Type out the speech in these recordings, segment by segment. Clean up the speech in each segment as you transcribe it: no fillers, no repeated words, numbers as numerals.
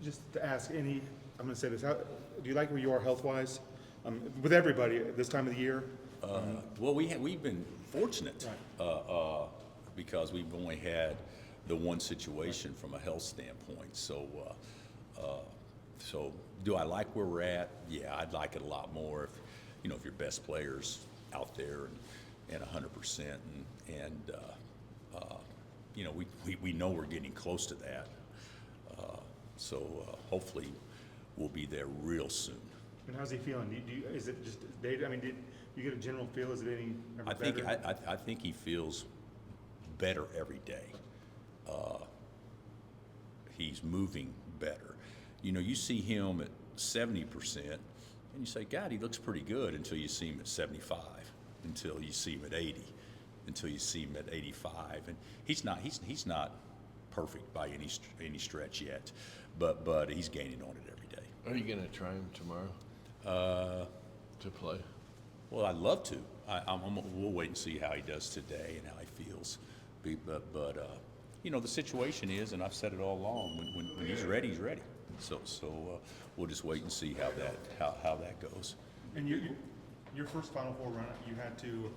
Just to ask I'm going to say this, do you like where you are health-wise? With everybody this time of the year? Well, we've been fortunate Right. because we've only had the one situation from a health standpoint. So do I like where we're at? Yeah, I'd like it a lot more if your best players out there and 100%, we know we're getting close to that. So hopefully we'll be there real soon. And how's he feeling? Is it just did you get a general feel? Is it any I think better? I think he feels better every day. He's moving better. You see him at 70%, and you say, God, he looks pretty good until you see him at 75, until you see him at 80, until you see him at 85, and he's not perfect by any stretch yet, but he's gaining on it every day. Are you going to try him tomorrow to play? Well, I'd love to. We'll wait and see how he does today and how he feels. But the situation is, and I've said it all along, when he's ready, he's ready. So we'll just wait and see how that goes. And your first Final Four run, you had to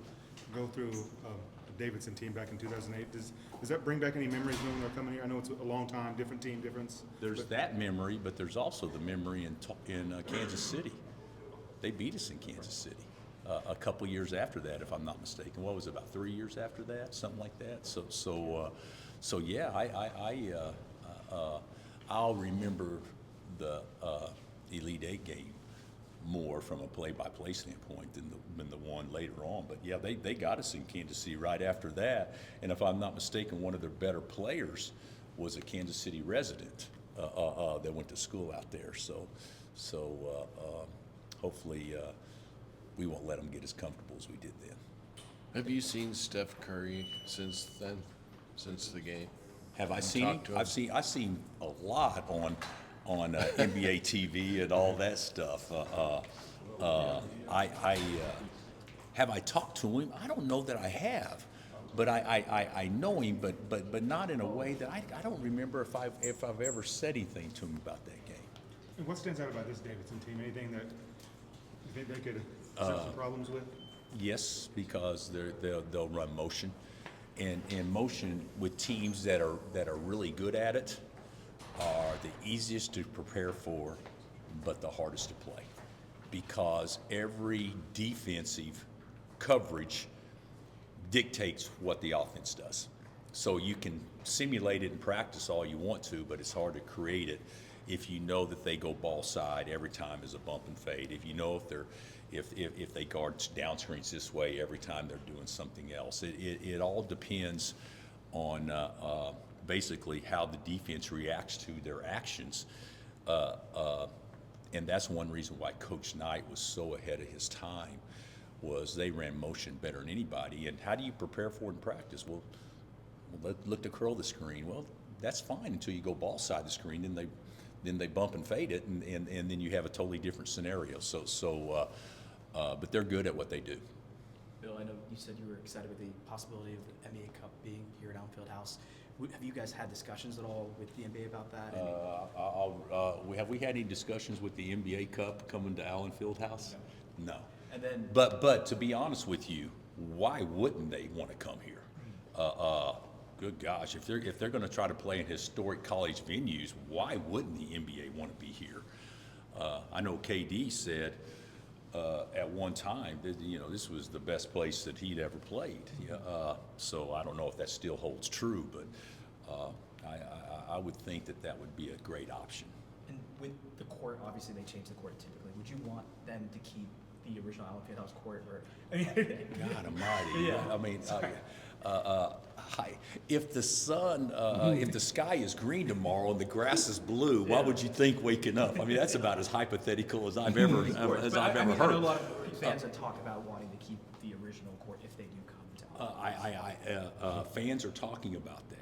go through the Davidson team back in 2008. Does that bring back any memories knowing they're coming here? I know it's a long time, different team, difference. There's that memory, but there's also the memory in Kansas City. They beat us in Kansas City a couple years after that, if I'm not mistaken. What was it, about 3 years after that, something like that? So yeah, I'll remember the Elite Eight game more from a play-by-play standpoint than the one later on. But yeah, they got us in Kansas City right after that. And if I'm not mistaken, one of their better players was a Kansas City resident that went to school out there. So hopefully we won't let them get as comfortable as we did then. Have you seen Steph Curry since then, since the game? Have I seen him? I've seen a lot on NBA TV and all that stuff. Have I talked to him? I don't know that I have, but I know him, but not in a way that I don't remember if I've ever said anything to him about that game. And what stands out about this Davidson team? Anything that you think they could have some problems with? Yes, because they'll run motion, and motion with teams that are really good at it are the easiest to prepare for, but the hardest to play, because every defensive coverage dictates what the offense does. So you can simulate it in practice all you want to, but it's hard to create it if you know that they go ball side every time is a bump and fade. If you know if they guard down screens this way every time they're doing something else. It all depends on basically how the defense reacts to their actions. And that's one reason why Coach Knight was so ahead of his time, was they ran motion better than anybody. And how do you prepare for it in practice? Well, look to curl the screen. Well, that's fine until you go ball side the screen, then they bump and fade it, and then you have a totally different scenario. But they're good at what they do. Bill, I know you said you were excited with the possibility of the NBA Cup being here at Allen Fieldhouse. Have you guys had discussions at all with the NBA about that? Have we had any discussions with the NBA Cup coming to Allen Fieldhouse? No. And then, But to be honest with you, why wouldn't they want to come here? Good gosh, if they're going to try to play in historic college venues, why wouldn't the NBA want to be here? I know KD said at one time that this was the best place that he'd ever played. So I don't know if that still holds true, but I would think that would be a great option. and with the court, obviously they change the court typically. Would you want them to keep the original Allen Fieldhouse court? God Almighty! Yeah. I mean, if the sun, if the sky is green tomorrow and the grass is blue, why would you think waking up? I mean, that's about as hypothetical as I've ever I heard. know a lot of fans that talk about wanting to keep the original court if they do come to Allen. Fans are talking about that.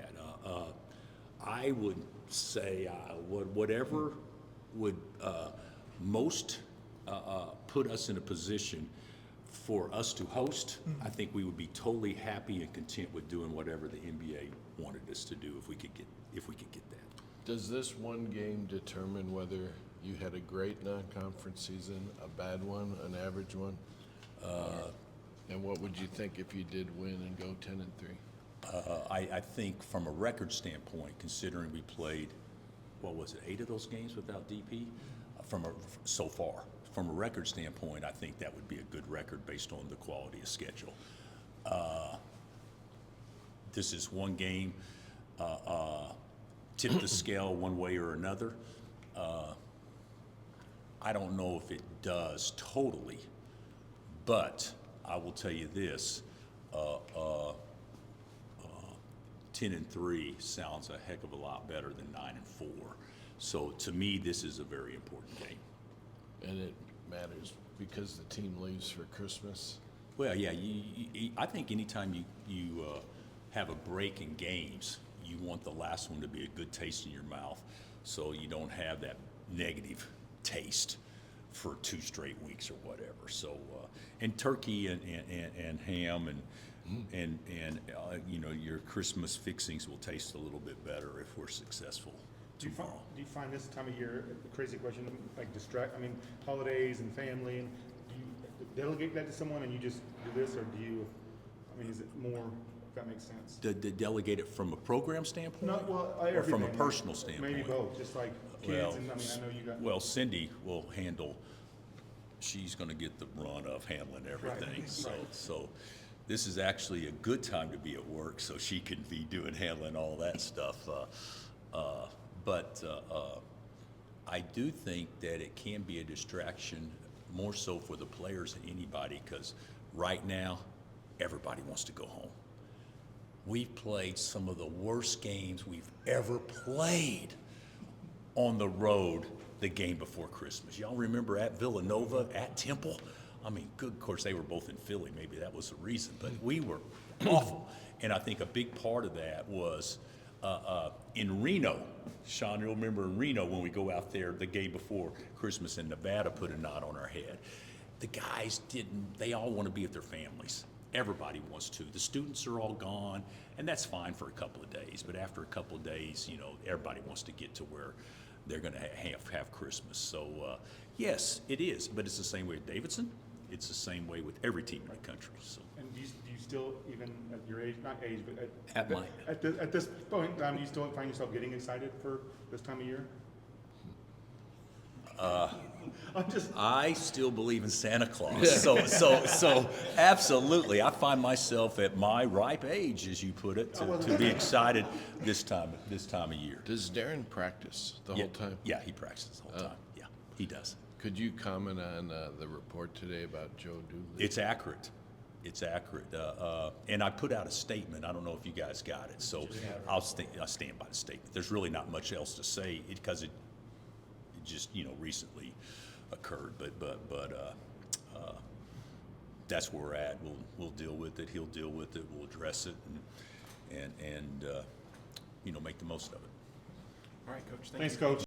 I would say whatever would most put us in a position for us to host. I think we would be totally happy and content with doing whatever the NBA wanted us to do if we could get that. Does this one game determine whether you had a great non-conference season, a bad one, an average one? And what would you think if you did win and go 10-3? I think from a record standpoint, considering we played, what was it, 8 of those games without DP? So far. From a record standpoint, I think that would be a good record based on the quality of schedule. This is one game, tip the scale one way or another. I don't know if it does totally, but I will tell you this, 10-3 sounds a heck of a lot better than 9-4. So to me, this is a very important game. And it matters because the team leaves for Christmas. Well, yeah, I think anytime you have a break in games, you want the last one to be a good taste in your mouth, so you don't have that negative taste for 2 straight weeks or whatever. So, and turkey and ham and you know, your Christmas fixings will taste a little bit better if we're successful tomorrow. Do you find this time of year, a crazy question, like holidays and family, and do you delegate that to someone and you just do this, or do you, is it more, if that makes sense? To delegate it from a program standpoint? No, well, or from a everything, personal like, standpoint? Maybe both, just like kids, Well, and I know you got. Well, Cindy will handle, she's gonna get the run of handling everything. Right, So, right. so this is actually a good time to be at work, so she can be handling all that stuff. But I do think that it can be a distraction, more so for the players than anybody, because right now, everybody wants to go home. We've played some of the worst games we've ever played on the road the game before Christmas. Y'all remember at Villanova, at Temple? I mean, good, of course, they were both in Philly. Maybe that was the reason, but we were awful. And I think a big part of that was in Reno. Sean, you'll remember in Reno when we go out there the game before Christmas and Nevada put a knot on our head. The guys they all want to be with their families. Everybody wants to. The students are all gone, and that's fine for a couple of days. But after a couple of days, you know, everybody wants to get to where they're going to have Christmas. So, yes, it is. But it's the same way at Davidson. It's the same way with every team in the country. So. And do you still, even at your age, not age, but At this point in time, do you still find yourself getting excited for this time of year? I still believe in Santa Claus. So absolutely. I find myself at my ripe age, as you put it, to be excited this time of year. Does Darren practice the whole time? Yeah, he practices the whole time. Yeah, he does. Could you comment on the report today about Joe Dooley? It's accurate. It's accurate. And I put out a statement. I don't know if you guys got it. So I'll stand by the statement. There's really not much else to say because it just, you know, recently occurred. But that's where we're at. We'll deal with it. He'll deal with it. We'll address it and you know, make the most of it. All right, Coach. Thanks, Coach.